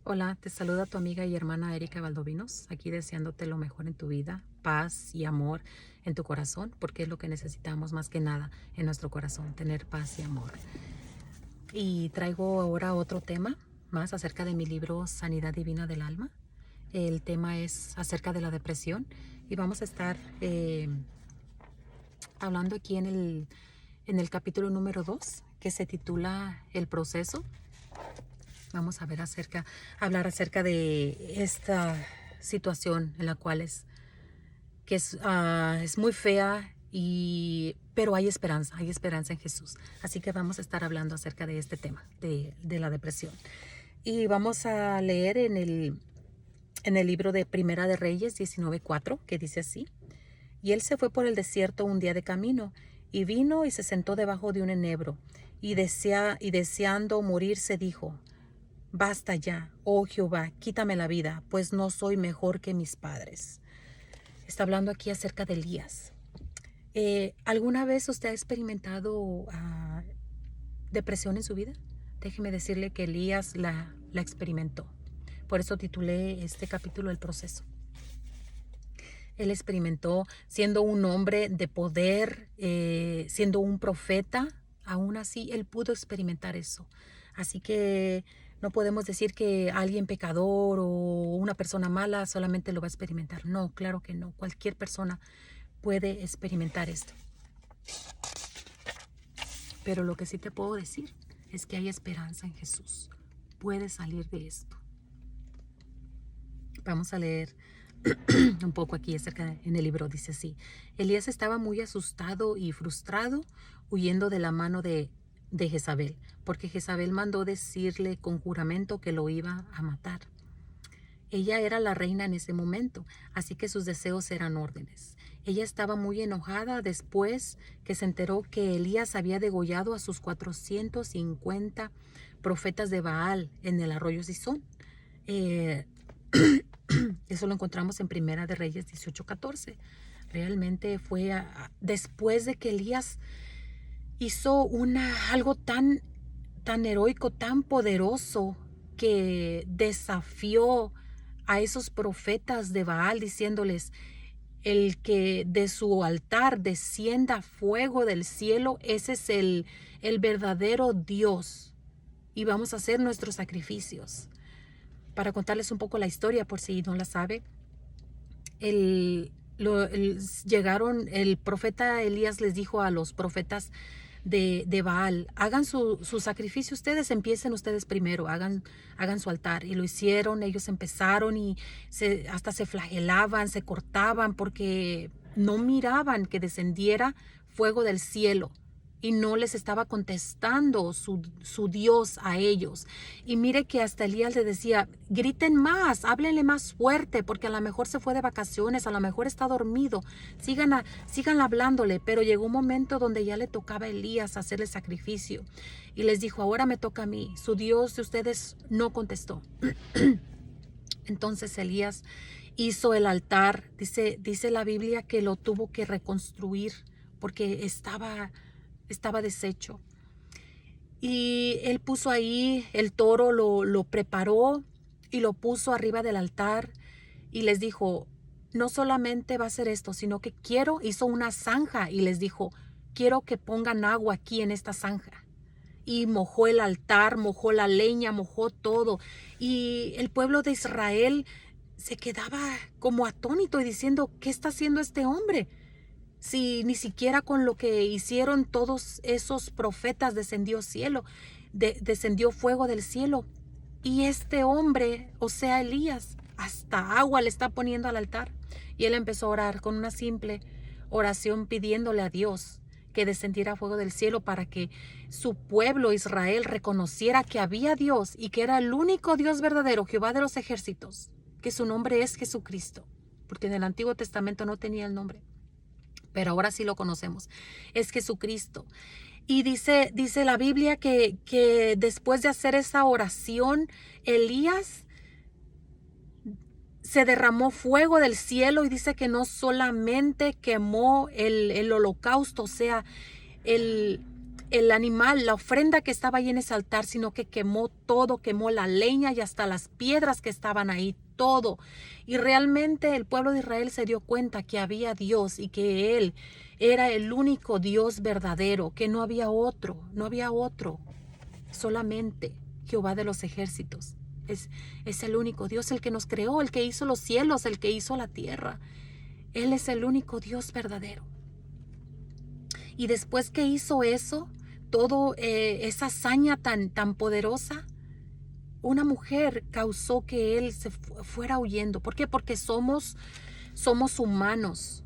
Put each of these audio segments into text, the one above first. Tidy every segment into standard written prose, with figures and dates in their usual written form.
Hola, te saluda tu amiga y hermana Erika Valdovinos, aquí deseándote lo mejor en tu vida, paz y amor en tu corazón, porque es lo que necesitamos más que nada en nuestro corazón, tener paz y amor. Y traigo ahora otro tema más acerca de mi libro Sanidad Divina del Alma. El tema es acerca de la depresión y vamos a estar hablando aquí en el capítulo número 2, que se titula El proceso. Vamos a ver hablar acerca de esta situación en la cual es muy fea, pero hay esperanza en Jesús. Así que vamos a estar hablando acerca de este tema, de la depresión. Y vamos a leer en el libro de Primera de Reyes 19:4, que dice así: Y él se fue por el desierto un día de camino, y vino y se sentó debajo de un enebro, y deseando morirse dijo: Basta ya, oh Jehová, quítame la vida, pues no soy mejor que mis padres. Está hablando aquí acerca de Elías. ¿Alguna vez usted ha experimentado depresión en su vida? Déjeme decirle que Elías la experimentó. Por eso titulé este capítulo El proceso. Él experimentó siendo un hombre de poder, siendo un profeta. Aún así, él pudo experimentar eso. Así que no podemos decir que alguien pecador o una persona mala solamente lo va a experimentar. No, claro que no. Cualquier persona puede experimentar esto. Pero lo que sí te puedo decir es que hay esperanza en Jesús. Puedes salir de esto. Vamos a leer un poco aquí en el libro. Dice así: Elías estaba muy asustado y frustrado, huyendo de la mano de Jezabel, porque Jezabel mandó decirle con juramento que lo iba a matar. Ella era la reina en ese momento, así que sus deseos eran órdenes. Ella estaba muy enojada después que se enteró que Elías había degollado a sus 450 profetas de Baal en el arroyo Sison. Eso lo encontramos en Primera de Reyes 18:14. Realmente fue después de que Elías hizo algo tan heroico, tan poderoso, que desafió a esos profetas de Baal diciéndoles: el que de su altar descienda fuego del cielo, ese es el verdadero Dios, y vamos a hacer nuestros sacrificios. Para contarles un poco la historia, por si no la sabe, el profeta Elías les dijo a los profetas de Baal: hagan su sacrificio ustedes, empiecen ustedes primero, hagan su altar. Y lo hicieron. Ellos empezaron y hasta se flagelaban, se cortaban, porque no miraban que descendiera fuego del cielo y no les estaba contestando su Dios a ellos. Y mire que hasta Elías le decía: griten más, háblenle más fuerte, porque a lo mejor se fue de vacaciones, a lo mejor está dormido, sigan hablándole. Pero llegó un momento donde ya le tocaba a Elías hacerle sacrificio, y les dijo: ahora me toca a mí. Su Dios de ustedes no contestó. Entonces Elías hizo el altar. Dice la Biblia que lo tuvo que reconstruir porque estaba deshecho. Y él puso ahí el toro, lo preparó y lo puso arriba del altar, y les dijo: no solamente va a ser esto, sino que hizo una zanja, y les dijo: quiero que pongan agua aquí en esta zanja. Y mojó el altar, mojó la leña, mojó todo. Y el pueblo de Israel se quedaba como atónito y diciendo: ¿qué está haciendo este hombre? Si ni siquiera con lo que hicieron todos esos profetas descendió fuego del cielo. Y este hombre, o sea Elías, hasta agua le está poniendo al altar. Y él empezó a orar con una simple oración, pidiéndole a Dios que descendiera fuego del cielo para que su pueblo Israel reconociera que había Dios y que era el único Dios verdadero, Jehová de los ejércitos, que su nombre es Jesucristo, porque en el Antiguo Testamento no tenía el nombre, pero ahora sí lo conocemos, es Jesucristo. Y dice la Biblia que después de hacer esa oración, Elías se derramó fuego del cielo, y dice que no solamente quemó el holocausto, o sea, el animal, la ofrenda que estaba ahí en ese altar, sino que quemó todo, quemó la leña y hasta las piedras que estaban ahí, todo. Y realmente el pueblo de Israel se dio cuenta que había Dios y que Él era el único Dios verdadero, que no había otro, solamente Jehová de los ejércitos. Es el único Dios, el que nos creó, el que hizo los cielos, el que hizo la tierra. Él es el único Dios verdadero. Y después que hizo eso, todo esa hazaña tan poderosa, una mujer causó que él se fuera huyendo. ¿Por qué? Porque somos humanos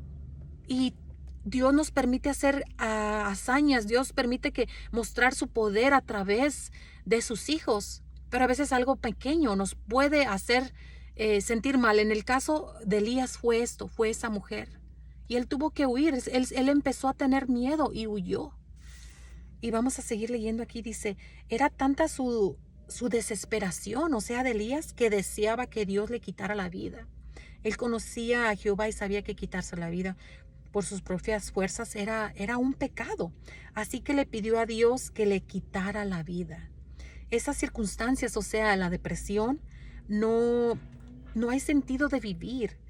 y Dios nos permite hacer hazañas. Dios permite que mostrar su poder a través de sus hijos, pero a veces algo pequeño nos puede hacer sentir mal. En el caso de Elías fue esa mujer. Y él tuvo que huir, él empezó a tener miedo y huyó. Y vamos a seguir leyendo aquí, dice, era tanta su desesperación, o sea, de Elías, que deseaba que Dios le quitara la vida. Él conocía a Jehová y sabía que quitarse la vida por sus propias fuerzas era un pecado. Así que le pidió a Dios que le quitara la vida. Esas circunstancias, o sea, la depresión, no hay sentido de vivir.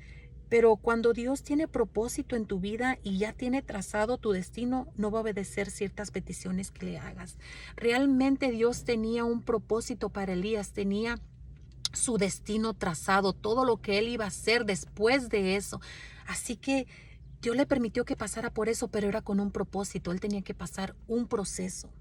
Pero cuando Dios tiene propósito en tu vida y ya tiene trazado tu destino, no va a obedecer ciertas peticiones que le hagas. Realmente Dios tenía un propósito para Elías, tenía su destino trazado, todo lo que él iba a hacer después de eso. Así que Dios le permitió que pasara por eso, pero era con un propósito. Él tenía que pasar un proceso.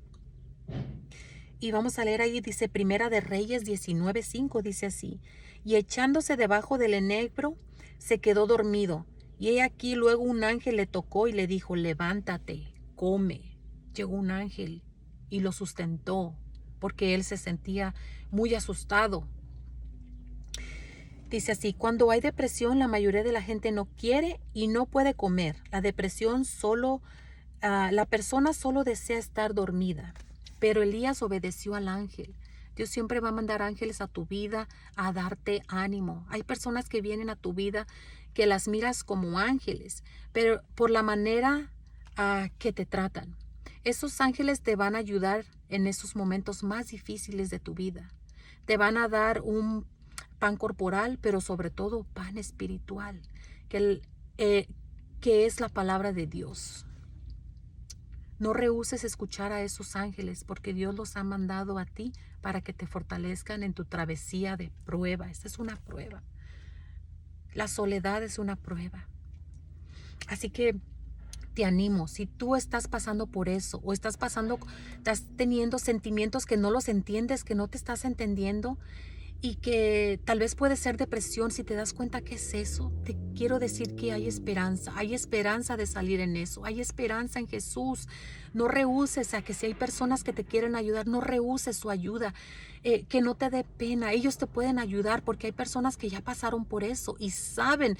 Y vamos a leer ahí, dice Primera de Reyes 19:5, dice así: y echándose debajo del enebro, se quedó dormido. Y he aquí luego un ángel le tocó y le dijo: levántate, come. Llegó un ángel y lo sustentó, porque él se sentía muy asustado. Dice así: cuando hay depresión, la mayoría de la gente no quiere y no puede comer. La depresión la persona solo desea estar dormida. Pero Elías obedeció al ángel. Dios siempre va a mandar ángeles a tu vida a darte ánimo. Hay personas que vienen a tu vida que las miras como ángeles, pero por la manera que te tratan. Esos ángeles te van a ayudar en esos momentos más difíciles de tu vida. Te van a dar un pan corporal, pero sobre todo pan espiritual, que es la palabra de Dios. No rehúses escuchar a esos ángeles, porque Dios los ha mandado a ti para que te fortalezcan en tu travesía de prueba. Esta es una prueba. La soledad es una prueba. Así que te animo, si tú estás pasando por eso o estás teniendo sentimientos que no los entiendes, que no te estás entendiendo, y que tal vez puede ser depresión, si te das cuenta que es eso, te quiero decir que hay esperanza de salir en eso, hay esperanza en Jesús. No rehuses a que si hay personas que te quieren ayudar, no rehuses su ayuda, que no te dé pena, ellos te pueden ayudar porque hay personas que ya pasaron por eso y saben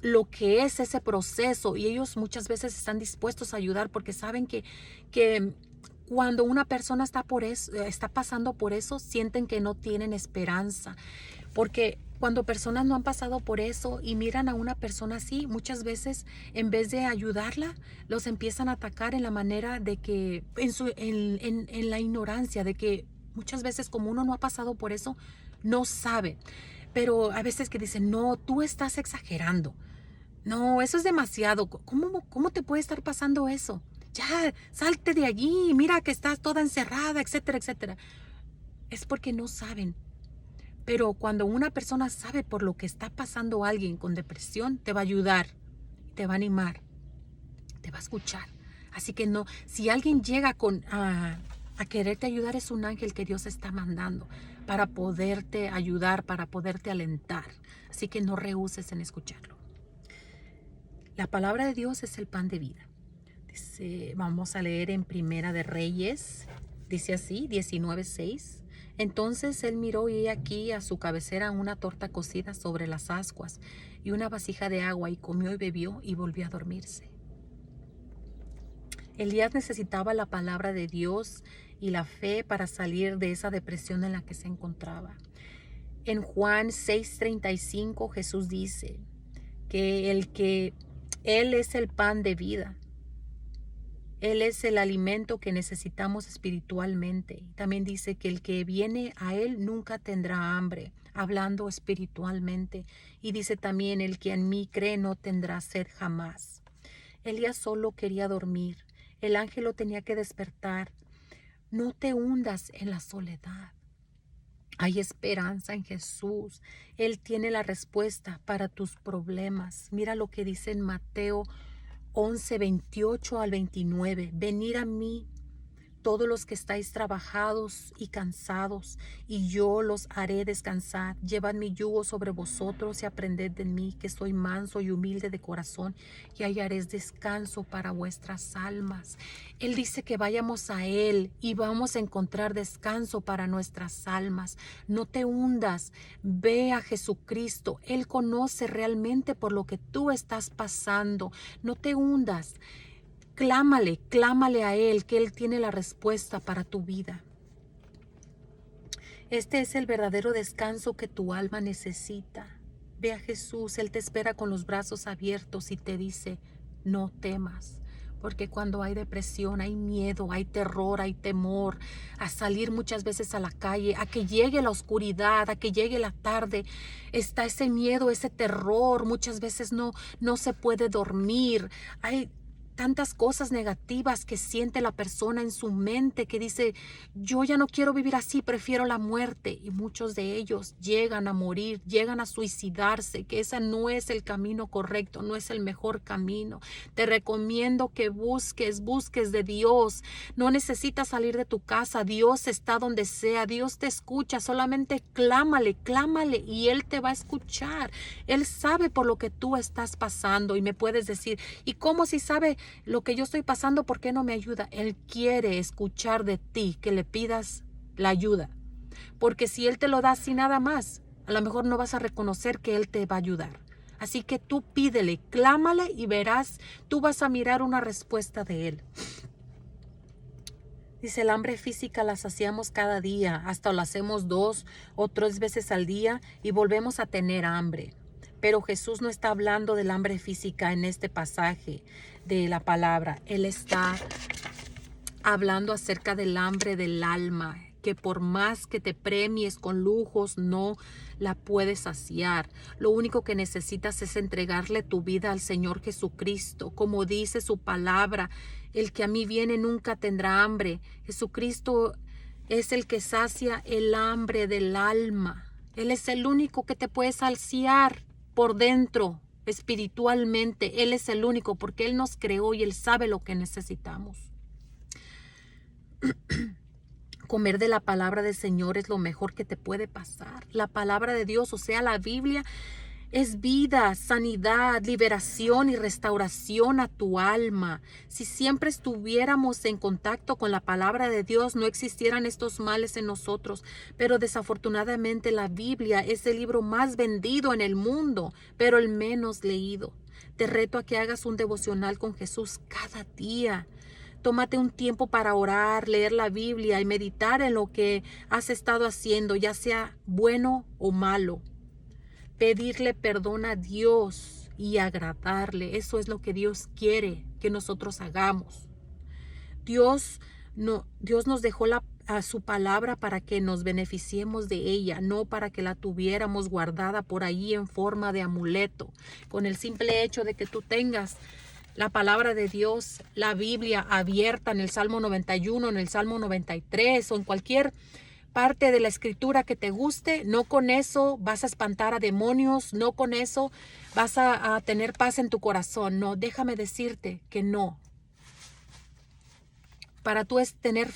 lo que es ese proceso y ellos muchas veces están dispuestos a ayudar porque saben que cuando una persona está pasando por eso, sienten que no tienen esperanza. Porque cuando personas no han pasado por eso y miran a una persona así, muchas veces en vez de ayudarla, los empiezan a atacar en la manera de que, en la ignorancia, de que muchas veces como uno no ha pasado por eso, no sabe. Pero a veces que dicen, no, tú estás exagerando. No, eso es demasiado. ¿Cómo te puede estar pasando eso? Ya, salte de allí, mira que estás toda encerrada, etcétera, etcétera. Es porque no saben. Pero cuando una persona sabe por lo que está pasando alguien con depresión, te va a ayudar, te va a animar, te va a escuchar. Así que no, si alguien llega a quererte ayudar, es un ángel que Dios está mandando para poderte ayudar, para poderte alentar. Así que no rehuses en escucharlo. La palabra de Dios es el pan de vida. Vamos a leer en Primera de Reyes, dice así, 19:6. Entonces él miró y aquí a su cabecera una torta cocida sobre las ascuas y una vasija de agua, y comió y bebió y volvió a dormirse. Elías necesitaba la palabra de Dios y la fe para salir de esa depresión en la que se encontraba. En Juan 6:35 Jesús dice que Él es el pan de vida. Él es el alimento que necesitamos espiritualmente. También dice que el que viene a Él nunca tendrá hambre, hablando espiritualmente. Y dice también, el que en mí cree no tendrá sed jamás. Elías solo quería dormir. El ángel lo tenía que despertar. No te hundas en la soledad. Hay esperanza en Jesús. Él tiene la respuesta para tus problemas. Mira lo que dice en Mateo 11, 28 al 29. Venid a mí, todos los que estáis trabajados y cansados, y yo los haré descansar. Llevad mi yugo sobre vosotros y aprended de mí, que soy manso y humilde de corazón, y hallaréis descanso para vuestras almas. Él dice que vayamos a Él y vamos a encontrar descanso para nuestras almas. No te hundas, ve a Jesucristo. Él conoce realmente por lo que tú estás pasando. No te hundas. Clámale a Él, que Él tiene la respuesta para tu vida. Este es el verdadero descanso que tu alma necesita. Ve a Jesús, Él te espera con los brazos abiertos y te dice, no temas. Porque cuando hay depresión, hay miedo, hay terror, hay temor a salir muchas veces a la calle, a que llegue la oscuridad, a que llegue la tarde. Está ese miedo, ese terror. Muchas veces no se puede dormir. Hay tantas cosas negativas que siente la persona en su mente, que dice, yo ya no quiero vivir así, prefiero la muerte. Y muchos de ellos llegan a morir, llegan a suicidarse, que ese no es el camino correcto, no es el mejor camino. Te recomiendo que busques de Dios. No necesitas salir de tu casa, Dios está donde sea, Dios te escucha. Solamente clámale y Él te va a escuchar. Él sabe por lo que tú estás pasando. Y me puedes decir, ¿y cómo si sabe lo que yo estoy pasando, por qué no me ayuda? Él quiere escuchar de ti que le pidas la ayuda, porque si Él te lo da así nada más, a lo mejor no vas a reconocer que Él te va a ayudar. Así que tú pídele, clámale y verás, tú vas a mirar una respuesta de Él. Dice, el hambre física la saciamos cada día, hasta lo hacemos 2 o 3 veces al día y volvemos a tener hambre. Pero Jesús no está hablando del hambre física en este pasaje de la palabra. Él está hablando acerca del hambre del alma, que por más que te premies con lujos, no la puedes saciar. Lo único que necesitas es entregarle tu vida al Señor Jesucristo. Como dice su palabra, el que a mí viene nunca tendrá hambre. Jesucristo es el que sacia el hambre del alma. Él es el único que te puede saciar por dentro, espiritualmente. Él es el único, porque Él nos creó y Él sabe lo que necesitamos. Comer de la palabra del Señor es lo mejor que te puede pasar. La palabra de Dios, o sea, la Biblia, es vida, sanidad, liberación y restauración a tu alma. Si siempre estuviéramos en contacto con la palabra de Dios, no existieran estos males en nosotros. Pero desafortunadamente la Biblia es el libro más vendido en el mundo, pero el menos leído. Te reto a que hagas un devocional con Jesús cada día. Tómate un tiempo para orar, leer la Biblia y meditar en lo que has estado haciendo, ya sea bueno o malo. Pedirle perdón a Dios y agradarle. Eso es lo que Dios quiere que nosotros hagamos. Dios nos dejó a su palabra para que nos beneficiemos de ella, no para que la tuviéramos guardada por ahí en forma de amuleto. Con el simple hecho de que tú tengas la palabra de Dios, la Biblia abierta en el Salmo 91, en el Salmo 93 o en cualquier parte de la escritura que te guste, no con eso vas a espantar a demonios, no con eso vas a tener paz en tu corazón. No, déjame decirte que no. Para tú tener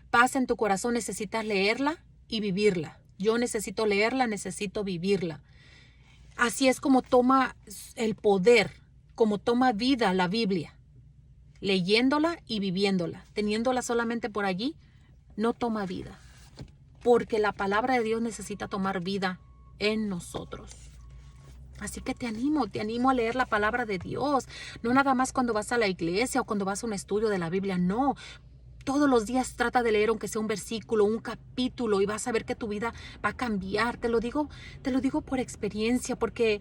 paz en tu corazón necesitas leerla y vivirla. Yo necesito leerla, necesito vivirla. Así es como toma el poder, como toma vida la Biblia. Leyéndola y viviéndola. Teniéndola solamente por allí, no toma vida. Porque la palabra de Dios necesita tomar vida en nosotros. Así que te animo a leer la palabra de Dios. No nada más cuando vas a la iglesia o cuando vas a un estudio de la Biblia, no. Todos los días trata de leer aunque sea un versículo, un capítulo, y vas a ver que tu vida va a cambiar. Te lo digo por experiencia, porque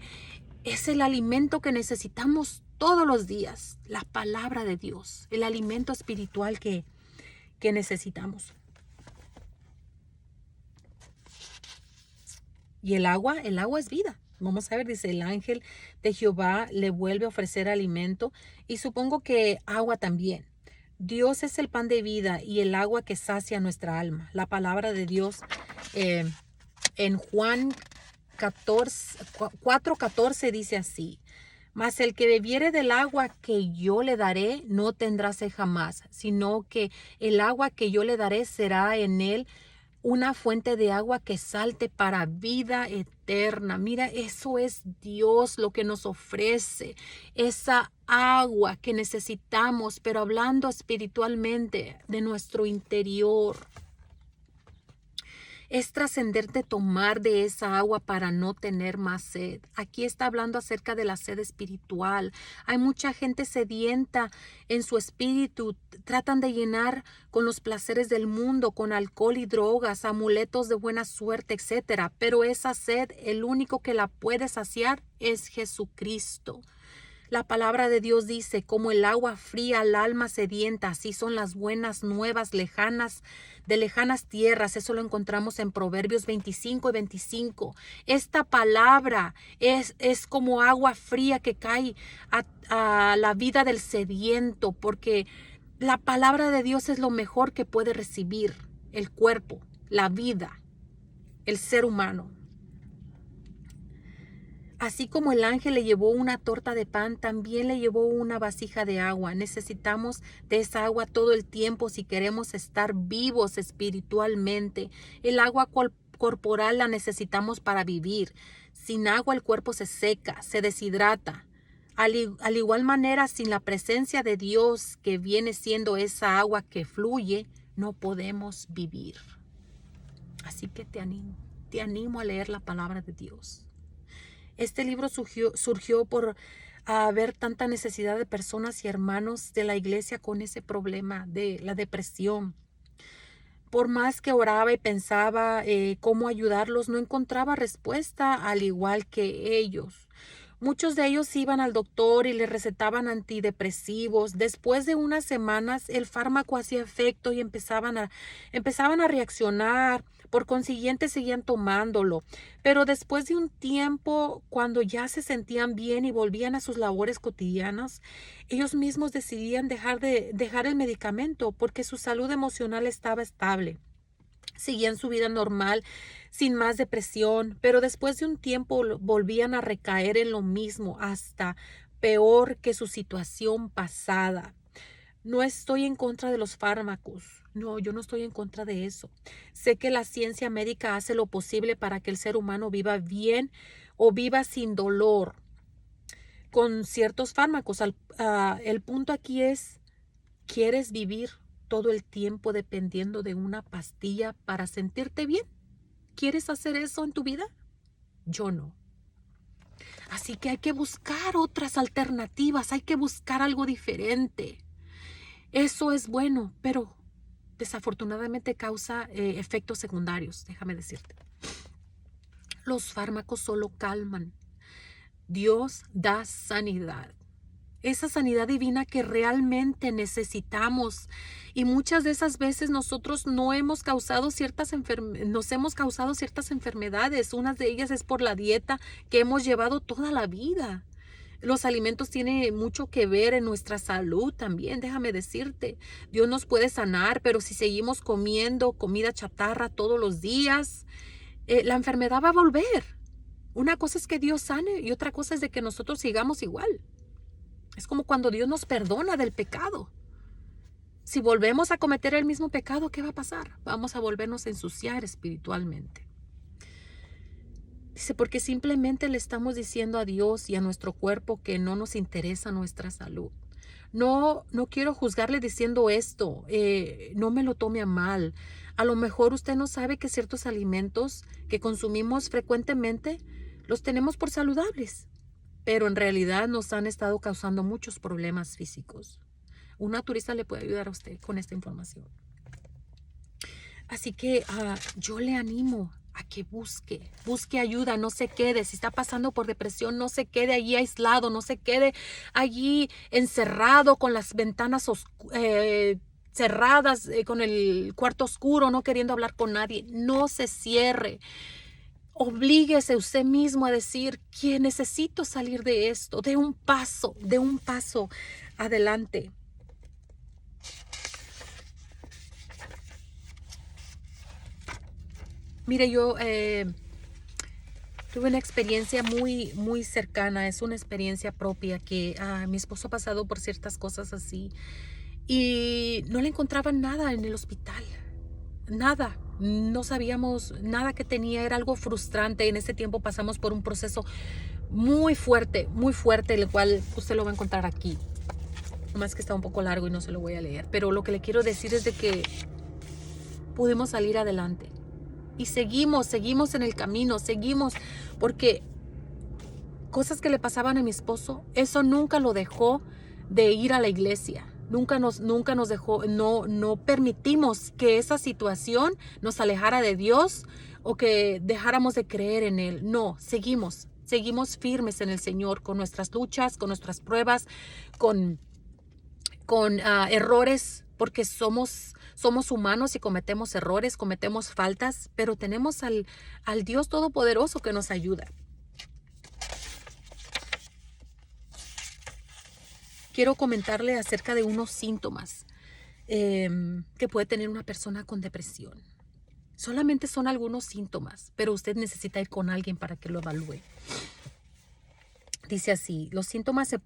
es el alimento que necesitamos todos los días la palabra de Dios, el alimento espiritual que necesitamos. Y el agua es vida. Vamos a ver, dice, el ángel de Jehová le vuelve a ofrecer alimento, y supongo que agua también. Dios es el pan de vida y el agua que sacia nuestra alma. La palabra de Dios en Juan 4:14 dice así: mas el que bebiere del agua que yo le daré no tendrá sed jamás, sino que el agua que yo le daré será en él una fuente de agua que salte para vida eterna. Mira, eso es Dios lo que nos ofrece, esa agua que necesitamos, pero hablando espiritualmente de nuestro interior. Es trascenderte tomar de esa agua para no tener más sed. Aquí está hablando acerca de la sed espiritual. Hay mucha gente sedienta en su espíritu. Tratan de llenar con los placeres del mundo, con alcohol y drogas, amuletos de buena suerte, etc. Pero esa sed, el único que la puede saciar es Jesucristo. La palabra de Dios dice: como el agua fría al alma sedienta, así son las buenas nuevas de lejanas tierras. Eso lo encontramos en Proverbios 25:25. Esta palabra es como agua fría que cae a la vida del sediento, porque la palabra de Dios es lo mejor que puede recibir el cuerpo, la vida, el ser humano. Así como el ángel le llevó una torta de pan, también le llevó una vasija de agua. Necesitamos de esa agua todo el tiempo si queremos estar vivos espiritualmente. El agua corporal la necesitamos para vivir. Sin agua el cuerpo se seca, se deshidrata. Al igual manera, sin la presencia de Dios, que viene siendo esa agua que fluye, no podemos vivir. Así que te animo a leer la palabra de Dios. Este libro surgió por haber tanta necesidad de personas y hermanos de la iglesia con ese problema de la depresión. Por más que oraba y pensaba cómo ayudarlos, no encontraba respuesta, al igual que ellos. Muchos de ellos iban al doctor y les recetaban antidepresivos. Después de unas semanas, el fármaco hacía efecto y empezaban a reaccionar. Por consiguiente, seguían tomándolo. Pero después de un tiempo, cuando ya se sentían bien y volvían a sus labores cotidianas, ellos mismos decidían dejar el medicamento porque su salud emocional estaba estable. Seguían su vida normal, sin más depresión, pero después de un tiempo volvían a recaer en lo mismo, hasta peor que su situación pasada. No estoy en contra de los fármacos. No, yo no estoy en contra de eso. Sé que la ciencia médica hace lo posible para que el ser humano viva bien o viva sin dolor con ciertos fármacos. El punto aquí es: ¿quieres vivir todo el tiempo dependiendo de una pastilla para sentirte bien? ¿Quieres hacer eso en tu vida? Yo no. Así que hay que buscar otras alternativas, hay que buscar algo diferente. Eso es bueno, pero desafortunadamente causa efectos secundarios, déjame decirte. Los fármacos solo calman. Dios da sanidad. Esa sanidad divina que realmente necesitamos, y muchas de esas veces nosotros nos hemos causado ciertas enfermedades. Una de ellas es por la dieta que hemos llevado toda la vida. Los alimentos tienen mucho que ver en nuestra salud también, déjame decirte. Dios nos puede sanar, pero si seguimos comiendo comida chatarra todos los días, la enfermedad va a volver. Una cosa es que Dios sane y otra cosa es de que nosotros sigamos igual. Es como cuando Dios nos perdona del pecado. Si volvemos a cometer el mismo pecado, ¿qué va a pasar? Vamos a volvernos a ensuciar espiritualmente. Dice, porque simplemente le estamos diciendo a Dios y a nuestro cuerpo que no nos interesa nuestra salud. No quiero juzgarle diciendo esto. No me lo tome a mal. A lo mejor usted no sabe que ciertos alimentos que consumimos frecuentemente los tenemos por saludables, pero en realidad nos han estado causando muchos problemas físicos. Un naturista le puede ayudar a usted con esta información. Así que yo le animo a que busque ayuda, no se quede. Si está pasando por depresión, no se quede allí aislado, no se quede allí encerrado con las ventanas cerradas, con el cuarto oscuro, no queriendo hablar con nadie. No se cierre. Oblíguese usted mismo a decir que necesito salir de esto, de un paso adelante. Mire, yo tuve una experiencia muy, muy cercana, es una experiencia propia que mi esposo ha pasado por ciertas cosas así y no le encontraban nada en el hospital, nada. No sabíamos nada que tenía, era algo frustrante. En ese tiempo pasamos por un proceso muy fuerte, el cual usted lo va a encontrar aquí. Más que está un poco largo y no se lo voy a leer. Pero lo que le quiero decir es de que pudimos salir adelante. Y seguimos en el camino, porque cosas que le pasaban a mi esposo, eso nunca lo dejó de ir a la iglesia. Nunca nos dejó, no permitimos que esa situación nos alejara de Dios o que dejáramos de creer en Él. No, seguimos firmes en el Señor con nuestras luchas, con nuestras pruebas, con errores, porque somos humanos y cometemos errores, cometemos faltas, pero tenemos al Dios Todopoderoso que nos ayuda. Quiero comentarle acerca de unos síntomas que puede tener una persona con depresión. Solamente son algunos síntomas, pero usted necesita ir con alguien para que lo evalúe. Dice así: los síntomas se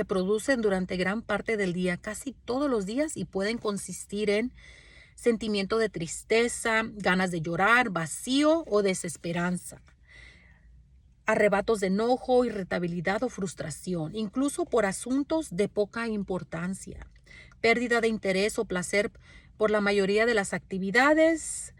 producen durante gran parte del día, casi todos los días, y pueden consistir en sentimiento de tristeza, ganas de llorar, vacío o desesperanza, arrebatos de enojo, irritabilidad o frustración, incluso por asuntos de poca importancia, pérdida de interés o placer por la mayoría de las actividades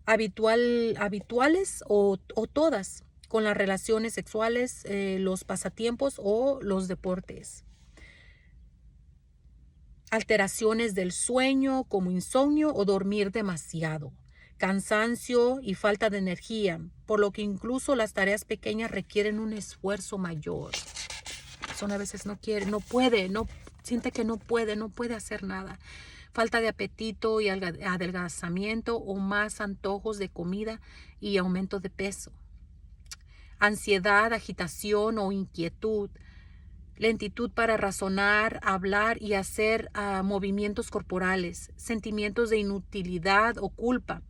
habituales o todas, con las relaciones sexuales, los pasatiempos o los deportes. Alteraciones del sueño como insomnio o dormir demasiado. Cansancio y falta de energía, por lo que incluso las tareas pequeñas requieren un esfuerzo mayor. La persona a veces siente que no puede hacer nada. Falta de apetito y adelgazamiento o más antojos de comida y aumento de peso. Ansiedad, agitación o inquietud. Lentitud para razonar, hablar y hacer movimientos corporales. Sentimientos de inutilidad o culpa.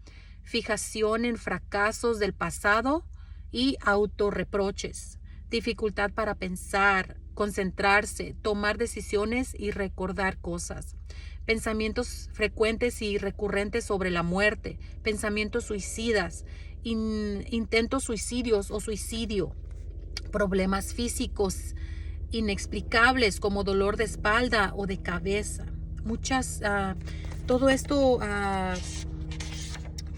Fijación en fracasos del pasado y autorreproches. Dificultad para pensar, concentrarse, tomar decisiones y recordar cosas. Pensamientos frecuentes y recurrentes sobre la muerte. Pensamientos suicidas. Intentos suicidios o suicidio. Problemas físicos inexplicables como dolor de espalda o de cabeza. Todo esto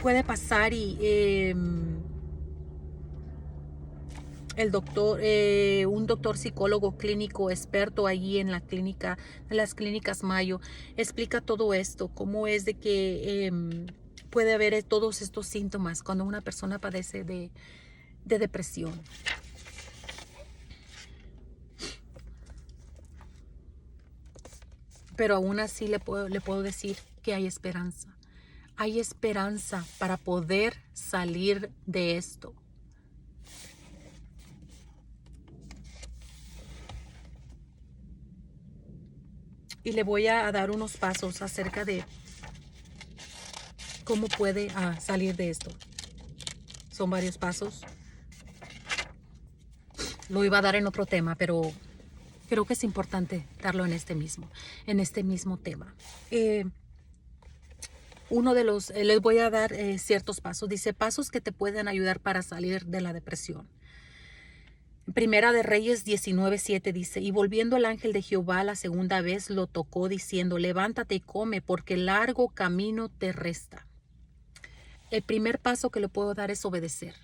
puede pasar y un doctor psicólogo clínico experto allí en las clínicas Mayo, explica todo esto, cómo es de que puede haber todos estos síntomas cuando una persona padece de depresión. Pero aún así le puedo decir que hay esperanza. Hay esperanza para poder salir de esto. Y le voy a dar unos pasos acerca de cómo puede salir de esto. Son varios pasos. Lo iba a dar en otro tema, pero creo que es importante darlo en este mismo tema. Les voy a dar ciertos pasos. Dice: pasos que te pueden ayudar para salir de la depresión. Primera de Reyes 19:7 dice: y volviendo el ángel de Jehová la segunda vez lo tocó diciendo: levántate y come, porque largo camino te resta. El primer paso que le puedo dar es obedecer.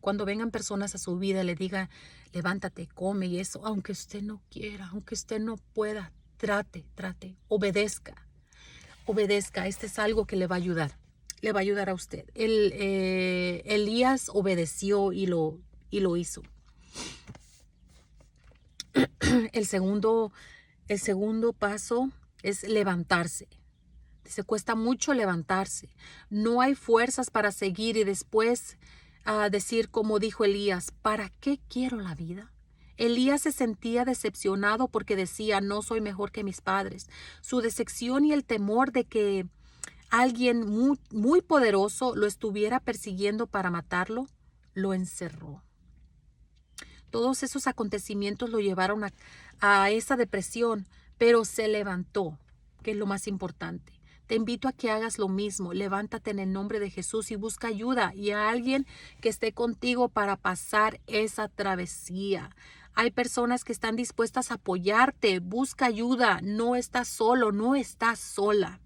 Cuando vengan personas a su vida y le digan: levántate, come y eso, aunque usted no quiera, aunque usted no pueda, trate, obedezca. Este es algo que le va a ayudar. le va a ayudar a usted. Elías obedeció y lo hizo. El segundo paso es levantarse. Se cuesta mucho levantarse. No hay fuerzas para seguir y después decir como dijo Elías, ¿para qué quiero la vida? Elías se sentía decepcionado porque decía, no soy mejor que mis padres. Su decepción y el temor de que alguien muy, muy poderoso lo estuviera persiguiendo para matarlo, lo encerró. Todos esos acontecimientos lo llevaron a esa depresión, pero se levantó, que es lo más importante. Te invito a que hagas lo mismo. Levántate en el nombre de Jesús y busca ayuda y a alguien que esté contigo para pasar esa travesía. Hay personas que están dispuestas a apoyarte. Busca ayuda. No estás solo, no estás sola.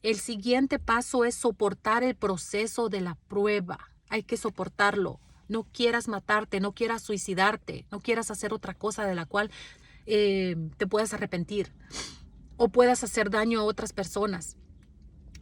El siguiente paso es soportar el proceso de la prueba. Hay que soportarlo. No quieras matarte, no quieras suicidarte, no quieras hacer otra cosa de la cual te puedas arrepentir o puedas hacer daño a otras personas.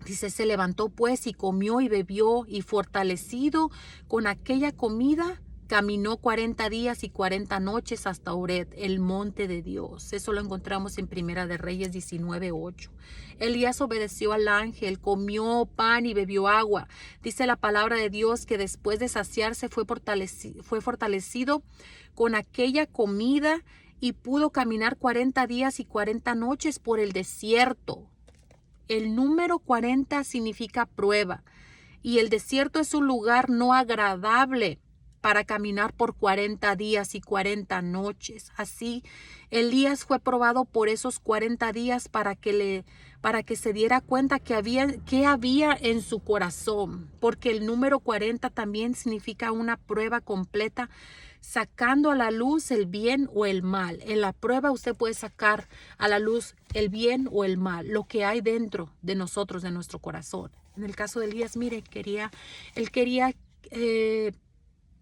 Dice, se levantó pues y comió y bebió y fortalecido con aquella comida, caminó 40 días y 40 noches hasta Horeb, el monte de Dios. Eso lo encontramos en Primera de Reyes 19:8. Elías obedeció al ángel, comió pan y bebió agua. Dice la palabra de Dios que después de saciarse fue fortalecido con aquella comida y pudo caminar 40 días y 40 noches por el desierto. El número 40 significa prueba y el desierto es un lugar no agradable para caminar por 40 días y 40 noches. Así, Elías fue probado por esos 40 días para que se diera cuenta que había en su corazón, porque el número 40 también significa una prueba completa, sacando a la luz el bien o el mal. En la prueba usted puede sacar a la luz el bien o el mal, lo que hay dentro de nosotros, de nuestro corazón. En el caso de Elías, mire,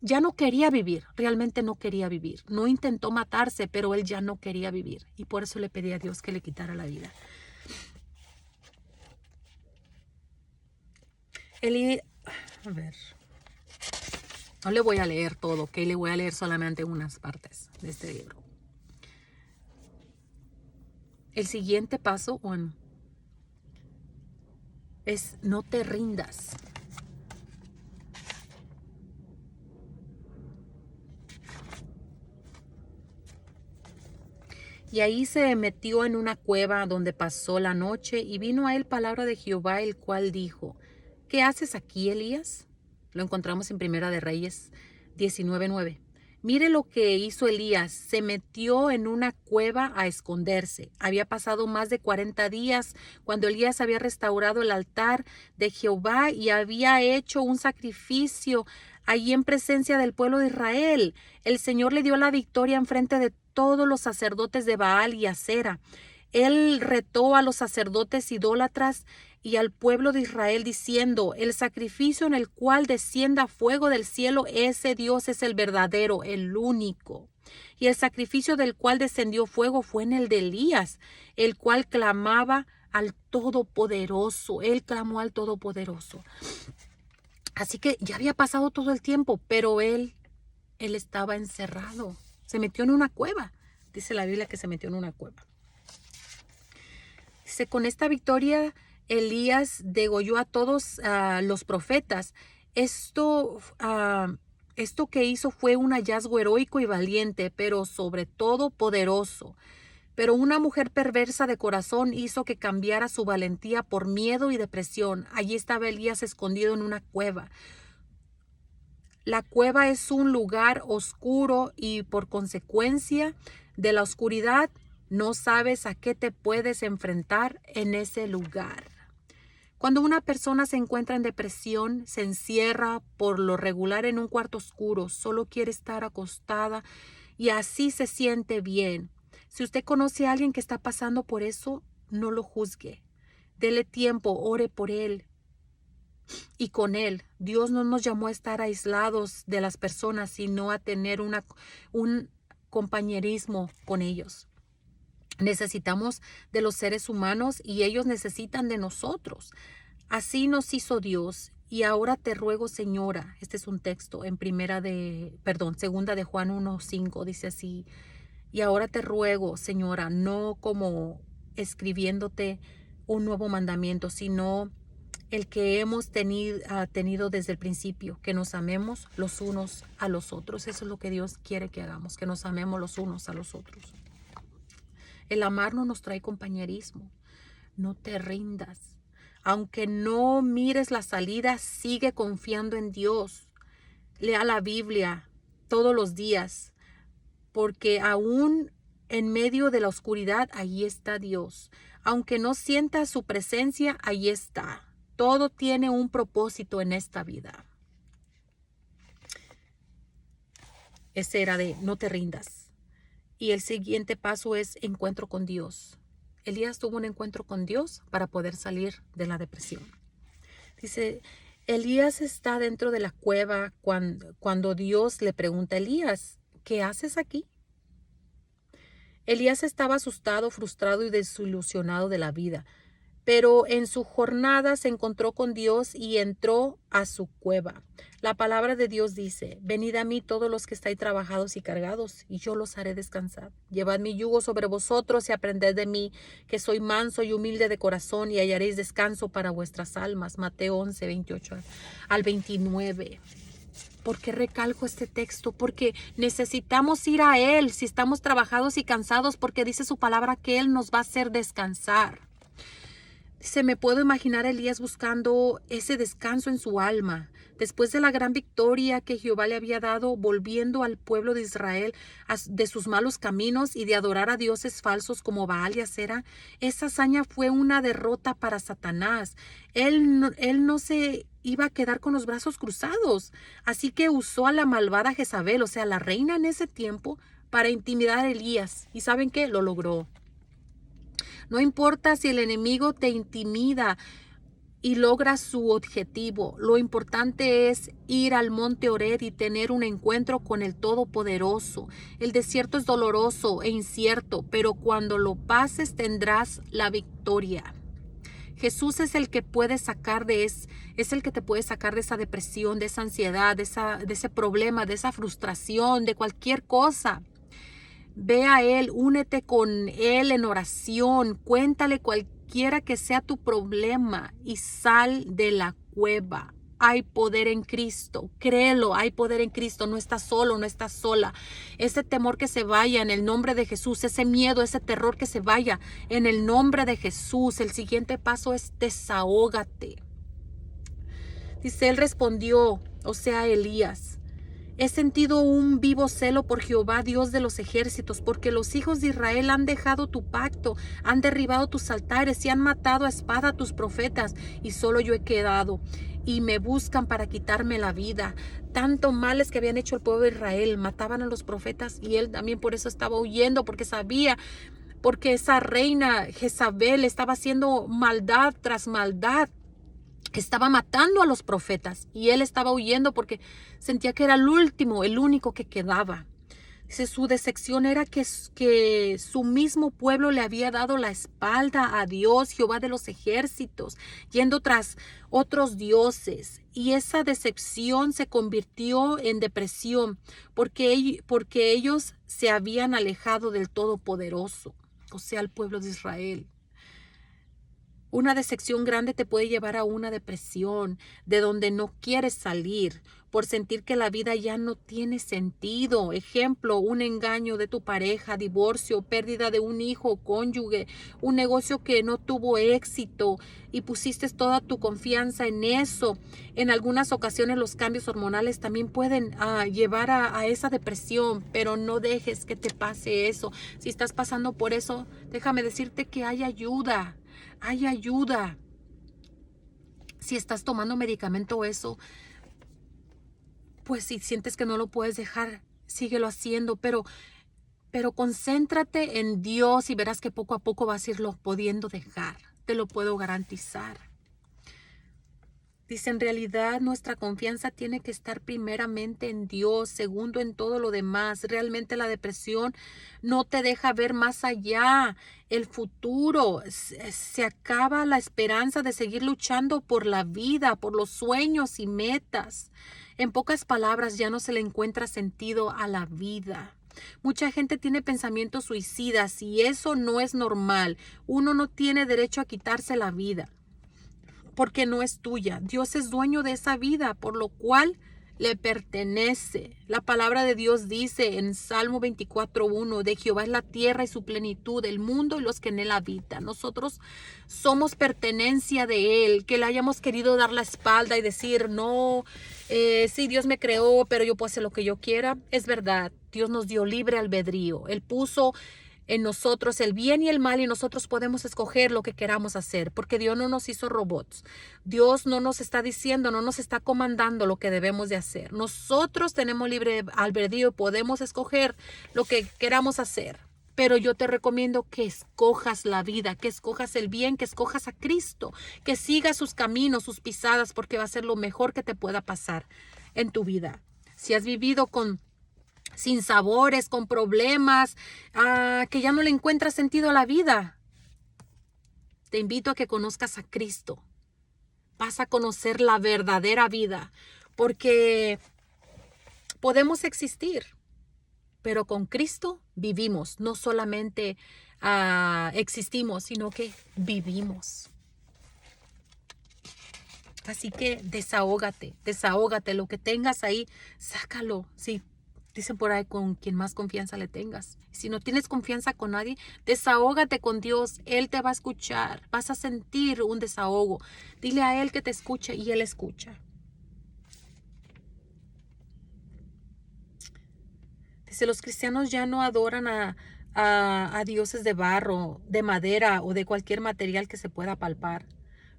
ya no quería vivir, realmente no quería vivir. No intentó matarse, pero él ya no quería vivir. Y por eso le pedí a Dios que le quitara la vida. A ver, no le voy a leer todo, ¿ok? Le voy a leer solamente unas partes de este libro. El siguiente paso es no te rindas. Y ahí se metió en una cueva donde pasó la noche y vino a él palabra de Jehová, el cual dijo, ¿qué haces aquí, Elías? Lo encontramos en Primera de Reyes 19:9. Mire lo que hizo Elías. Se metió en una cueva a esconderse. Había pasado más de 40 días cuando Elías había restaurado el altar de Jehová y había hecho un sacrificio allí en presencia del pueblo de Israel. El Señor le dio la victoria en frente de todos los sacerdotes de Baal y Acera. Él retó a los sacerdotes idólatras y al pueblo de Israel diciendo, el sacrificio en el cual descienda fuego del cielo, ese Dios es el verdadero, el único. Y el sacrificio del cual descendió fuego fue en el de Elías, el cual clamaba al Todopoderoso. Él clamó al Todopoderoso. Así que ya había pasado todo el tiempo, pero él estaba encerrado. Se metió en una cueva. Dice la Biblia que se metió en una cueva. Dice, con esta victoria Elías degolló a todos los profetas. Esto que hizo fue un hallazgo heroico y valiente, pero sobre todo poderoso. Pero una mujer perversa de corazón hizo que cambiara su valentía por miedo y depresión. Allí estaba Elías escondido en una cueva. La cueva es un lugar oscuro y por consecuencia de la oscuridad no sabes a qué te puedes enfrentar en ese lugar. Cuando una persona se encuentra en depresión, se encierra por lo regular en un cuarto oscuro, solo quiere estar acostada y así se siente bien. Si usted conoce a alguien que está pasando por eso, no lo juzgue. Dele tiempo, ore por él y con él. Dios no nos llamó a estar aislados de las personas, sino a tener un compañerismo con ellos. Necesitamos de los seres humanos y ellos necesitan de nosotros. Así nos hizo Dios. Y ahora te ruego, Señora, este es un texto en segunda de Juan 1:5, dice así: y ahora te ruego, Señora, no como escribiéndote un nuevo mandamiento, sino el que hemos tenido desde el principio, que nos amemos los unos a los otros. Eso es lo que Dios quiere que hagamos, que nos amemos los unos a los otros. El amarnos nos trae compañerismo. No te rindas. Aunque no mires la salida, sigue confiando en Dios. Lea la Biblia todos los días, porque aún en medio de la oscuridad, ahí está Dios. Aunque no sientas su presencia, ahí está. Todo tiene un propósito en esta vida. Ese era de no te rindas. Y el siguiente paso es encuentro con Dios. Elías tuvo un encuentro con Dios para poder salir de la depresión. Dice, Elías está dentro de la cueva cuando Dios le pregunta: Elías, ¿qué haces aquí? Elías estaba asustado, frustrado y desilusionado de la vida, pero en su jornada se encontró con Dios y entró a su cueva. La palabra de Dios dice: venid a mí todos los que estáis trabajados y cargados, y yo los haré descansar. Llevad mi yugo sobre vosotros y aprended de mí, que soy manso y humilde de corazón, y hallaréis descanso para vuestras almas. Mateo 11:28-29. ¿Por qué recalco este texto? Porque necesitamos ir a Él si estamos trabajados y cansados, porque dice su palabra que Él nos va a hacer descansar. Dice, me puedo imaginar a Elías buscando ese descanso en su alma. Después de la gran victoria que Jehová le había dado, volviendo al pueblo de Israel de sus malos caminos y de adorar a dioses falsos como Baal y Acera, esa hazaña fue una derrota para Satanás. Él no se iba a quedar con los brazos cruzados. Así que usó a la malvada Jezabel, o sea, la reina en ese tiempo, para intimidar a Elías. ¿Y saben qué? Lo logró. No importa si el enemigo te intimida y logra su objetivo. Lo importante es ir al monte Oreb y tener un encuentro con el Todopoderoso. El desierto es doloroso e incierto, pero cuando lo pases tendrás la victoria. Jesús es el que es el que te puede sacar de esa depresión, de esa ansiedad, de ese problema, de esa frustración, de cualquier cosa. Ve a Él, únete con Él en oración, cuéntale cualquiera que sea tu problema y sal de la cueva. Hay poder en Cristo, créelo, hay poder en Cristo, no estás solo, no estás sola. Ese temor que se vaya en el nombre de Jesús, ese miedo, ese terror que se vaya en el nombre de Jesús. El siguiente paso es desahógate. Dice, él respondió, o sea, Elías: he sentido un vivo celo por Jehová, Dios de los ejércitos, porque los hijos de Israel han dejado tu pacto, han derribado tus altares y han matado a espada a tus profetas, y solo yo he quedado, y me buscan para quitarme la vida. Tanto males que habían hecho el pueblo de Israel, mataban a los profetas, y él también por eso estaba huyendo, porque sabía, porque esa reina Jezabel estaba haciendo maldad tras maldad. Estaba matando a los profetas y él estaba huyendo porque sentía que era el único que quedaba. Dice, su decepción era que su mismo pueblo le había dado la espalda a Dios, Jehová de los ejércitos, yendo tras otros dioses. Y esa decepción se convirtió en depresión porque ellos se habían alejado del Todopoderoso, o sea, el pueblo de Israel. Una decepción grande te puede llevar a una depresión de donde no quieres salir por sentir que la vida ya no tiene sentido. Ejemplo, un engaño de tu pareja, divorcio, pérdida de un hijo, cónyuge, un negocio que no tuvo éxito y pusiste toda tu confianza en eso. En algunas ocasiones los cambios hormonales también pueden llevar a esa depresión, pero no dejes que te pase eso. Si estás pasando por eso, déjame decirte que hay ayuda. Hay ayuda. Si estás tomando medicamento o eso, pues si sientes que no lo puedes dejar, síguelo haciendo, pero concéntrate en Dios y verás que poco a poco vas a irlo pudiendo dejar. Te lo puedo garantizar. Dice, en realidad nuestra confianza tiene que estar primeramente en Dios, segundo en todo lo demás. Realmente la depresión no te deja ver más allá, el futuro. Se acaba la esperanza de seguir luchando por la vida, por los sueños y metas. En pocas palabras, ya no se le encuentra sentido a la vida. Mucha gente tiene pensamientos suicidas y eso no es normal. Uno no tiene derecho a quitarse la vida, porque no es tuya. Dios es dueño de esa vida, por lo cual le pertenece. La palabra de Dios dice en Salmo 24:1, de Jehová es la tierra y su plenitud, el mundo y los que en él habitan. Nosotros somos pertenencia de él. Que le hayamos querido dar la espalda y decir, no, sí, Dios me creó, pero yo puedo hacer lo que yo quiera. Es verdad, Dios nos dio libre albedrío. Él puso en nosotros el bien y el mal y nosotros podemos escoger lo que queramos hacer, porque Dios no nos hizo robots. Dios no nos está diciendo, no nos está comandando lo que debemos de hacer. Nosotros tenemos libre albedrío y podemos escoger lo que queramos hacer. Pero yo te recomiendo que escojas la vida, que escojas el bien, que escojas a Cristo, que sigas sus caminos, sus pisadas, porque va a ser lo mejor que te pueda pasar en tu vida. Si has vivido con sinsabores, con problemas, que ya no le encuentras sentido a la vida, te invito a que conozcas a Cristo. Vas a conocer la verdadera vida, porque podemos existir, pero con Cristo vivimos. No solamente existimos, sino que vivimos. Así que desahógate, lo que tengas ahí, sácalo. Sí, dicen por ahí, con quien más confianza le tengas. Si no tienes confianza con nadie, desahógate con Dios. Él te va a escuchar. Vas a sentir un desahogo. Dile a Él que te escuche y Él escucha. Dice, los cristianos ya no adoran a dioses de barro, de madera o de cualquier material que se pueda palpar,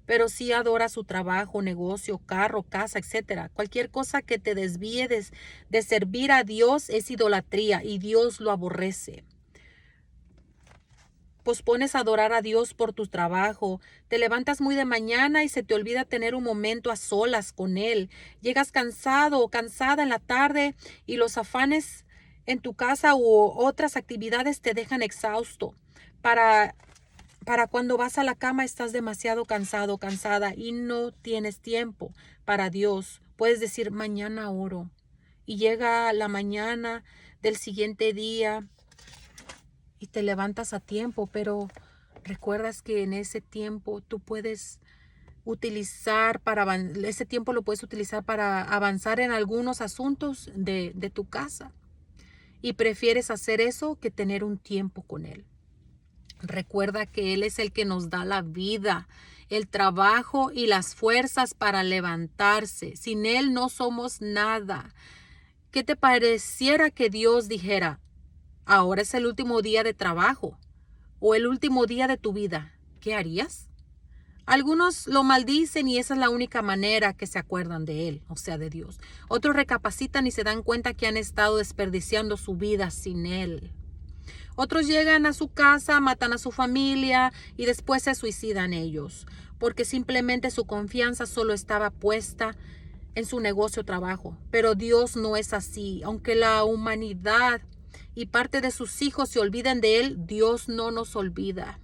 pero sí adora su trabajo, negocio, carro, casa, etcétera. Cualquier cosa que te desvíe de servir a Dios es idolatría y Dios lo aborrece. Pospones adorar a Dios por tu trabajo, te levantas muy de mañana y se te olvida tener un momento a solas con Él. Llegas cansado o cansada en la tarde y los afanes en tu casa u otras actividades te dejan exhausto. Para cuando vas a la cama estás demasiado cansado, cansada y no tienes tiempo para Dios. Puedes decir, mañana oro. Y llega la mañana del siguiente día y te levantas a tiempo, pero recuerdas que en ese tiempo tú puedes ese tiempo lo puedes utilizar para avanzar en algunos asuntos de tu casa. Y prefieres hacer eso que tener un tiempo con Él. Recuerda que Él es el que nos da la vida, el trabajo y las fuerzas para levantarse. Sin Él no somos nada. ¿Qué te pareciera que Dios dijera, ahora es el último día de trabajo o el último día de tu vida? ¿Qué harías? Algunos lo maldicen y esa es la única manera que se acuerdan de Él, o sea, de Dios. Otros recapacitan y se dan cuenta que han estado desperdiciando su vida sin Él. Otros llegan a su casa, matan a su familia y después se suicidan ellos, porque simplemente su confianza solo estaba puesta en su negocio o trabajo. Pero Dios no es así. Aunque la humanidad y parte de sus hijos se olviden de Él, Dios no nos olvida.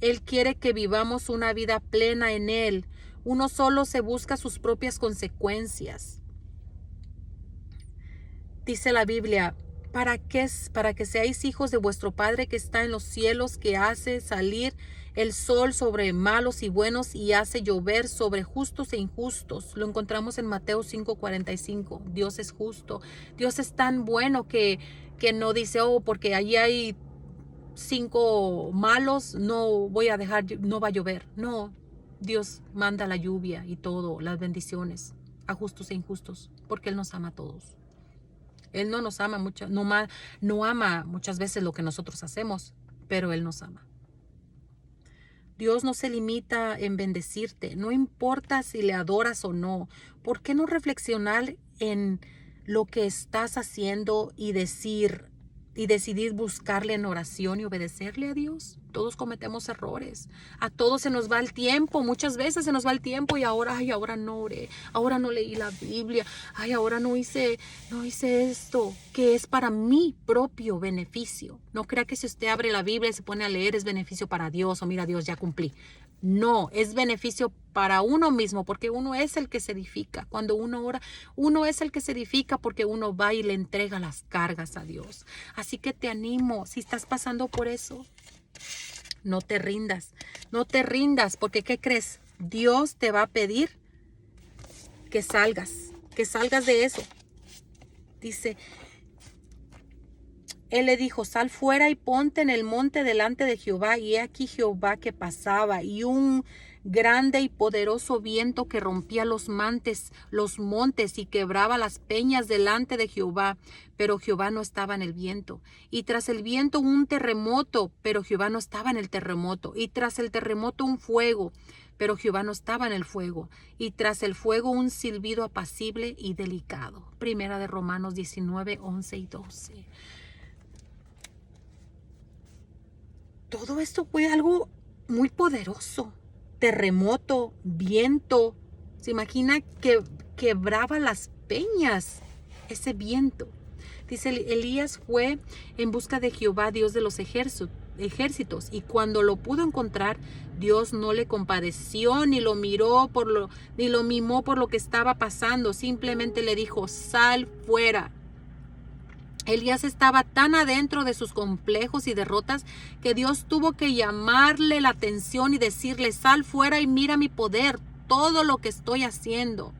Él quiere que vivamos una vida plena en Él. Uno solo se busca sus propias consecuencias. Dice la Biblia, para que seáis hijos de vuestro Padre que está en los cielos, que hace salir el sol sobre malos y buenos y hace llover sobre justos e injustos. Lo encontramos en Mateo 5:45. Dios es justo. Dios es tan bueno que no dice, porque allí hay 5 malos, no va a llover. No, Dios manda la lluvia y todo, las bendiciones a justos e injustos, porque Él nos ama a todos. Él no nos ama mucho, no ama muchas veces lo que nosotros hacemos, pero Él nos ama. Dios no se limita en bendecirte, no importa si le adoras o no. ¿Por qué no reflexionar en lo que estás haciendo y decir, y decidir buscarle en oración y obedecerle a Dios. Todos cometemos errores. A todos se nos va el tiempo. Muchas veces se nos va el tiempo y ahora no oré. Ahora no leí la Biblia. Ahora no hice esto, que es para mi propio beneficio. No crea que si usted abre la Biblia y se pone a leer es beneficio para Dios o mira, Dios, ya cumplí. No, es beneficio para uno mismo porque uno es el que se edifica. Cuando uno ora, uno es el que se edifica porque uno va y le entrega las cargas a Dios. Así que te animo, si estás pasando por eso, no te rindas. No te rindas porque ¿qué crees? Dios te va a pedir que salgas de eso. Dice, Él le dijo, sal fuera y ponte en el monte delante de Jehová. Y he aquí Jehová que pasaba, y un grande y poderoso viento que rompía los montes y quebraba las peñas delante de Jehová. Pero Jehová no estaba en el viento. Y tras el viento un terremoto, pero Jehová no estaba en el terremoto. Y tras el terremoto un fuego, pero Jehová no estaba en el fuego. Y tras el fuego un silbido apacible y delicado. Primera de Romanos 19, 11 y 12. Todo esto fue algo muy poderoso. Terremoto, viento. ¿Se imagina que quebraba las peñas? Ese viento. Dice, Elías fue en busca de Jehová, Dios de los ejércitos. Y cuando lo pudo encontrar, Dios no le compadeció, ni lo mimó por lo que estaba pasando. Simplemente le dijo, sal fuera. Elías estaba tan adentro de sus complejos y derrotas que Dios tuvo que llamarle la atención y decirle, sal fuera y mira mi poder, todo lo que estoy haciendo.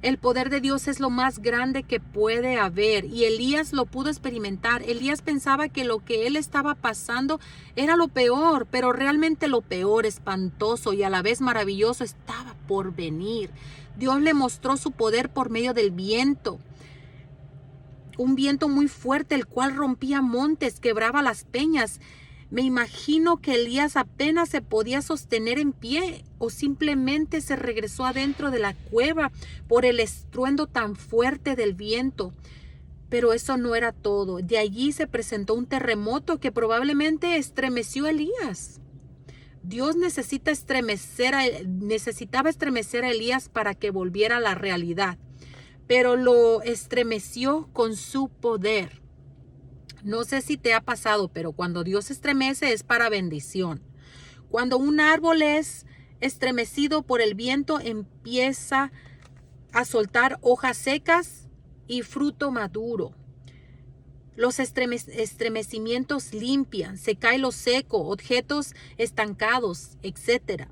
El poder de Dios es lo más grande que puede haber y Elías lo pudo experimentar. Elías pensaba que lo que él estaba pasando era lo peor, pero realmente lo peor, espantoso y a la vez maravilloso estaba por venir. Dios le mostró su poder por medio del viento. Un viento muy fuerte, el cual rompía montes, quebraba las peñas. Me imagino que Elías apenas se podía sostener en pie o simplemente se regresó adentro de la cueva por el estruendo tan fuerte del viento. Pero eso no era todo. De allí se presentó un terremoto que probablemente estremeció a Elías. Dios necesitaba estremecer a Elías para que volviera a la realidad. Pero lo estremeció con su poder. No sé si te ha pasado, pero cuando Dios estremece es para bendición. Cuando un árbol es estremecido por el viento, empieza a soltar hojas secas y fruto maduro. Los estremecimientos limpian, se cae lo seco, objetos estancados, etc.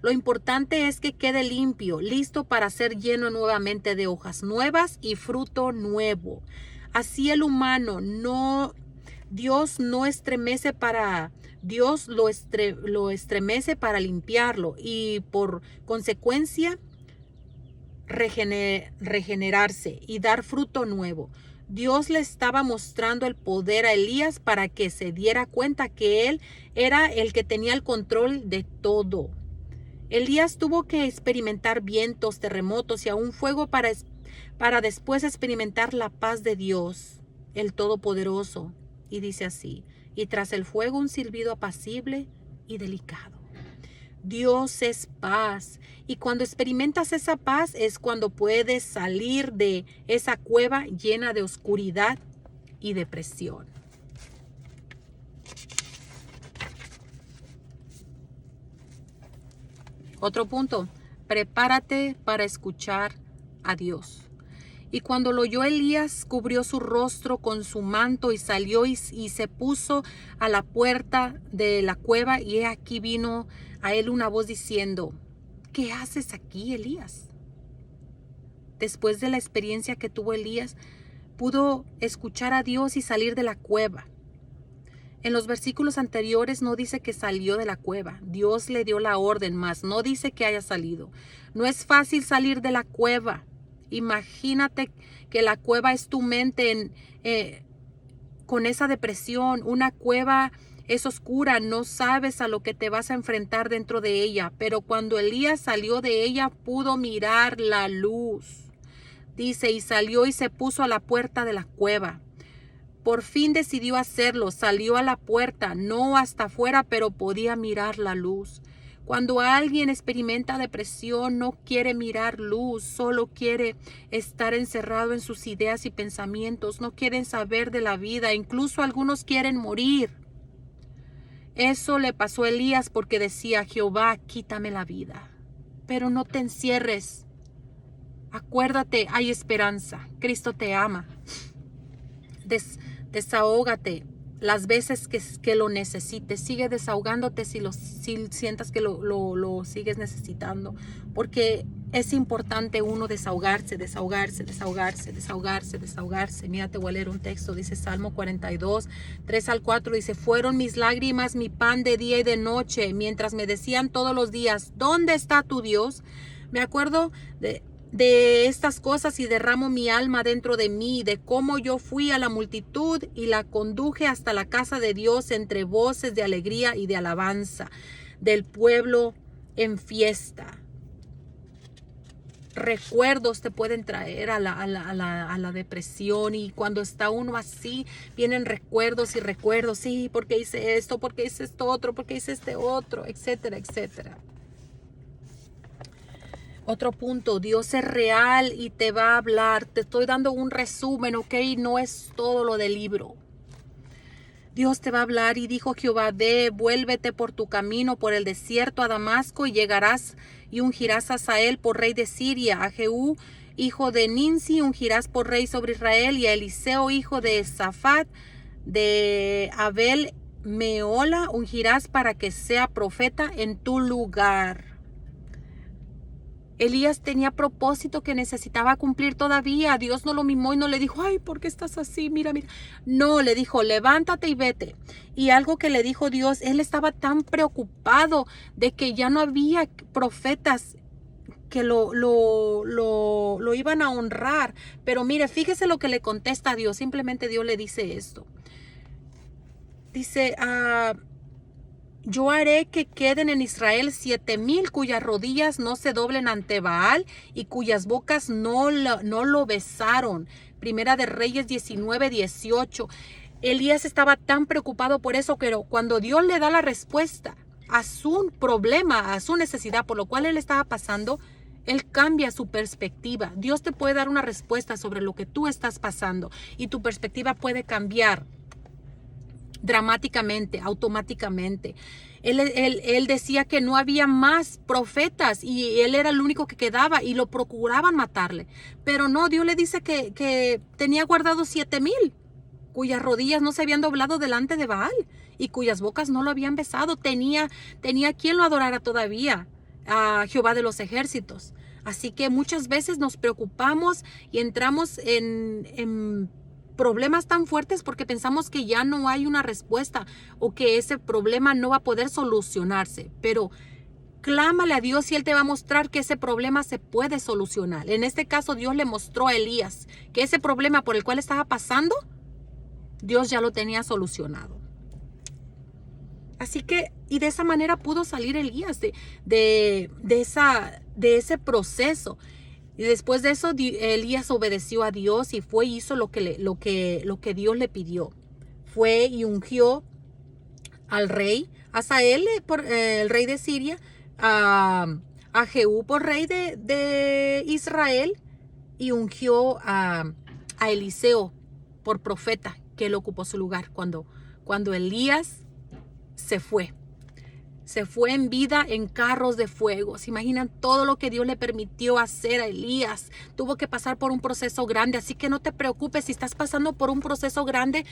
Lo importante es que quede limpio, listo para ser lleno nuevamente de hojas nuevas y fruto nuevo. Así el humano Dios lo estremece para limpiarlo y por consecuencia regenerarse y dar fruto nuevo. Dios le estaba mostrando el poder a Elías para que se diera cuenta que él era el que tenía el control de todo. Elías tuvo que experimentar vientos, terremotos y aún fuego para después experimentar la paz de Dios, el Todopoderoso. Y dice así, y tras el fuego un silbido apacible y delicado. Dios es paz y cuando experimentas esa paz es cuando puedes salir de esa cueva llena de oscuridad y depresión. Otro punto, prepárate para escuchar a Dios. Y cuando lo oyó Elías, cubrió su rostro con su manto y salió y se puso a la puerta de la cueva. Y he aquí vino a él una voz diciendo, ¿qué haces aquí, Elías? Después de la experiencia que tuvo Elías, pudo escuchar a Dios y salir de la cueva. En los versículos anteriores no dice que salió de la cueva. Dios le dio la orden, mas no dice que haya salido. No es fácil salir de la cueva. Imagínate que la cueva es tu mente con esa depresión. Una cueva es oscura, no sabes a lo que te vas a enfrentar dentro de ella. Pero cuando Elías salió de ella, pudo mirar la luz. Dice, y salió y se puso a la puerta de la cueva. Por fin decidió hacerlo, salió a la puerta, no hasta afuera, pero podía mirar la luz. Cuando alguien experimenta depresión, no quiere mirar luz, solo quiere estar encerrado en sus ideas y pensamientos, no quieren saber de la vida, incluso algunos quieren morir. Eso le pasó a Elías porque decía: Jehová, quítame la vida, pero no te encierres. Acuérdate, hay esperanza, Cristo te ama. Desahógate las veces que lo necesites. Sigue desahogándote si sientas que lo sigues necesitando, porque es importante uno desahogarse. Mira, te voy a leer un texto. Dice Salmo 42, 3 al 4. Dice: fueron mis lágrimas mi pan de día y de noche, mientras me decían todos los días: ¿dónde está tu Dios? Me acuerdo de estas cosas y derramo mi alma dentro de mí, de cómo yo fui a la multitud y la conduje hasta la casa de Dios entre voces de alegría y de alabanza del pueblo en fiesta. Recuerdos te pueden traer a la depresión, y cuando está uno así, vienen recuerdos y recuerdos. Sí, porque hice esto, porque hice esto otro, porque hice este otro, etcétera, etcétera. Otro punto: Dios es real y te va a hablar. Te estoy dando un resumen, ¿ok? No es todo lo del libro. Dios te va a hablar. Y dijo Jehová: vuélvete por tu camino por el desierto a Damasco, y llegarás y ungirás a Hazael por rey de Siria, a Jehú hijo de Ninsi ungirás por rey sobre Israel, y a Eliseo hijo de Safat de Abel Meola ungirás para que sea profeta en tu lugar. Elías tenía propósito que necesitaba cumplir todavía. Dios no lo mimó y no le dijo: ay, ¿por qué estás así? Mira. No, le dijo: levántate y vete. Y algo que le dijo Dios, él estaba tan preocupado de que ya no había profetas que lo iban a honrar. Pero mire, fíjese lo que le contesta a Dios. Simplemente Dios le dice esto. Dice: yo haré que queden en Israel 7,000 cuyas rodillas no se doblen ante Baal y cuyas bocas no lo besaron. Primera de Reyes 19:18. Elías estaba tan preocupado por eso que cuando Dios le da la respuesta a su problema, a su necesidad por lo cual él estaba pasando, él cambia su perspectiva. Dios te puede dar una respuesta sobre lo que tú estás pasando y tu perspectiva puede cambiar dramáticamente, automáticamente. Él decía que no había más profetas y él era el único que quedaba y lo procuraban matarle. Pero no, Dios le dice que tenía guardado 7,000 cuyas rodillas no se habían doblado delante de Baal y cuyas bocas no lo habían besado. Tenía quien lo adorara todavía, a Jehová de los ejércitos. Así que muchas veces nos preocupamos y entramos en problemas tan fuertes porque pensamos que ya no hay una respuesta o que ese problema no va a poder solucionarse. Pero clámale a Dios y Él te va a mostrar que ese problema se puede solucionar. En este caso, Dios le mostró a Elías que ese problema por el cual estaba pasando, Dios ya lo tenía solucionado. Así que, y de esa manera pudo salir Elías de ese proceso. Y después de eso, Elías obedeció a Dios y fue y hizo lo que Dios le pidió. Fue y ungió al rey Hazael, el rey de Siria, a Jehú por rey de Israel, y ungió a Eliseo por profeta, que él ocupó su lugar cuando Elías se fue. Se fue en vida en carros de fuego. ¿Se imaginan todo lo que Dios le permitió hacer a Elías? Tuvo que pasar por un proceso grande, así que no te preocupes si estás pasando por un proceso grande.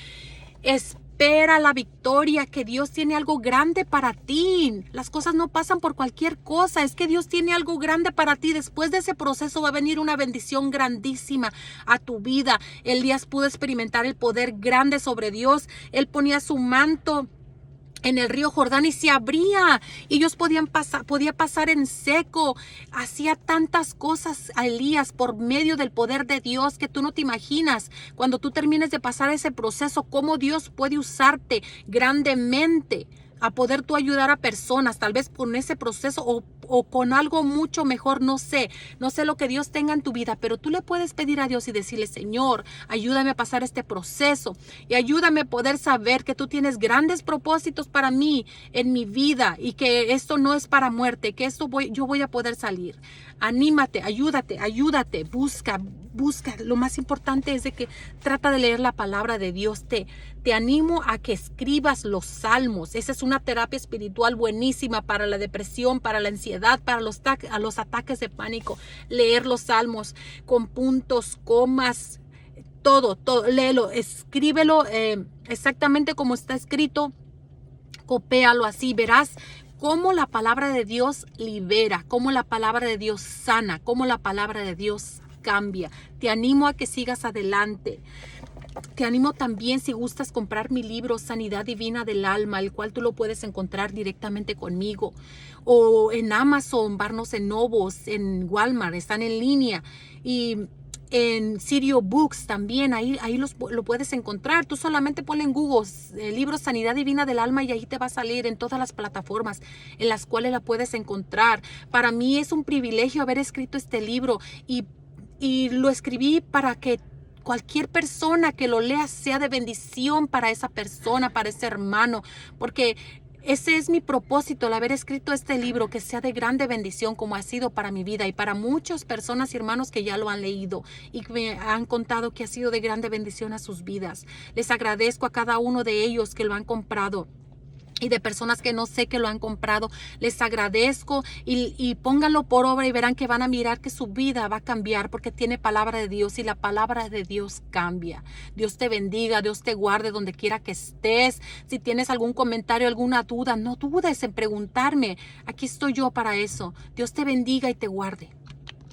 Espera la victoria, que Dios tiene algo grande para ti. Las cosas no pasan por cualquier cosa, es que Dios tiene algo grande para ti. Después de ese proceso va a venir una bendición grandísima a tu vida. Elías pudo experimentar el poder grande sobre Dios. Él ponía su manto en el río Jordán y se abría y ellos podía pasar en seco. Hacía tantas cosas a Elías por medio del poder de Dios que tú no te imaginas. Cuando tú termines de pasar ese proceso, cómo Dios puede usarte grandemente a poder tú ayudar a personas, tal vez con ese proceso, o o con algo mucho mejor, no sé lo que Dios tenga en tu vida, pero tú le puedes pedir a Dios y decirle: Señor, ayúdame a pasar este proceso y ayúdame a poder saber que tú tienes grandes propósitos para mí en mi vida y que esto no es para muerte, que yo voy a poder salir. Anímate, ayúdate, busca. Lo más importante es de que trata de leer la palabra de Dios. Te animo a que escribas los salmos. Esa es una terapia espiritual buenísima para la depresión, para la ansiedad, para los ataques de pánico. Leer los salmos con puntos, comas, todo, léelo, escríbelo exactamente como está escrito. Copéalo así, verás cómo la palabra de Dios libera, cómo la palabra de Dios sana, cómo la palabra de Dios cambia. Te animo a que sigas adelante. Te animo también, si gustas, comprar mi libro Sanidad Divina del Alma, el cual tú lo puedes encontrar directamente conmigo, o en Amazon, Barnes & Noble, en Walmart, están en línea, y en Sirio Books también, ahí lo puedes encontrar. Tú solamente ponle en Google el libro Sanidad Divina del Alma y ahí te va a salir en todas las plataformas en las cuales la puedes encontrar. Para mí es un privilegio haber escrito este libro y lo escribí para que cualquier persona que lo lea sea de bendición para esa persona, para ese hermano, porque ese es mi propósito, el haber escrito este libro, que sea de grande bendición como ha sido para mi vida y para muchas personas y hermanos que ya lo han leído y que me han contado que ha sido de grande bendición a sus vidas. Les agradezco a cada uno de ellos que lo han comprado. Y de personas que no sé que lo han comprado, les agradezco y pónganlo por obra y verán que van a mirar que su vida va a cambiar porque tiene palabra de Dios y la palabra de Dios cambia. Dios te bendiga, Dios te guarde donde quiera que estés. Si tienes algún comentario, alguna duda, no dudes en preguntarme. Aquí estoy yo para eso. Dios te bendiga y te guarde.